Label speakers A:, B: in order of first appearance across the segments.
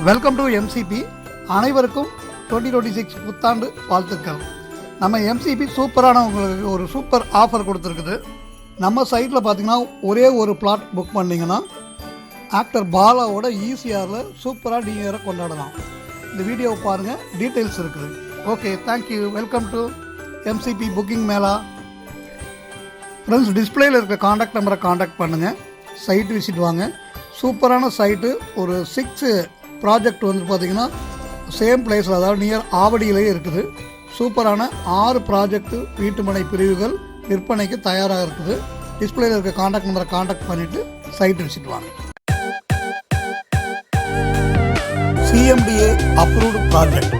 A: Welcome to MCB. அனைவருக்கும் 2026 புத்தாண்டு வாழ்த்துக்கள். நம்ம எம்சிபி சூப்பரான உங்களுக்கு ஒரு சூப்பர் ஆஃபர் கொடுத்துருக்குது. நம்ம சைட்டில் பார்த்திங்கன்னா ஒரே ஒரு பிளாட் புக் பண்ணிங்கன்னா ஆக்டர் பாலாவோட ஈசிஆரில் சூப்பராக நியூ இயரை கொண்டாடலாம். இந்த வீடியோவை பாருங்கள், டீட்டெயில்ஸ் இருக்குது. Okay, thank you. Welcome to MCB booking mela. Friends, டிஸ்பிளேயில் இருக்க காண்டாக்ட் நம்பரை காண்டாக்ட் பண்ணுங்கள். சைட் விசிட் வாங்க. சூப்பரான சைட்டு. ஒரு 6 ப்ராஜெக்ட் வந்து பார்த்திங்கன்னா சேம் பிளேஸில், அதாவது நியர் ஆவடியிலேயே இருக்குது. சூப்பரான 6 ப்ராஜெக்ட்டு வீட்டுமனை பிரிவுகள் விற்பனைக்கு தயாராக இருக்குது. டிஸ்பிளேயில் இருக்க காண்டாக்ட் நம்பரை காண்டாக்ட் பண்ணிவிட்டு சைட் விசிட் வாங்க. CMDA approved project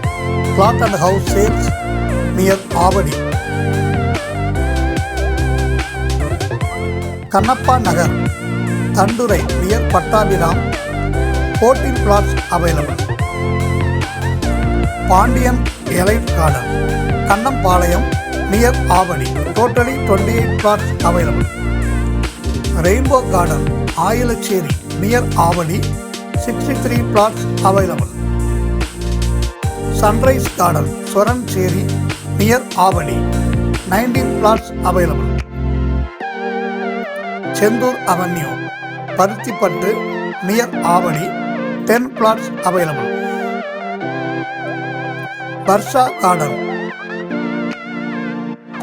A: plot and house sales near Avadi. Kannappa Nagar, Thandurai near Pattabiram. 14 plots available. Pandian Elite Garden, Kannampalayam near Avadi. Totally 28 plots available. Rainbow Garden, Ayilacheri near Avadi. 63 plots available. Sunrise Garden, Sorancheri near Avadi. 19 plots available. Senthur Avenue, Paruthipattu near Avadi. 10 plots available. Varsha Garden,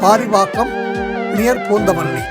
A: Parivakkam near Poonamallee.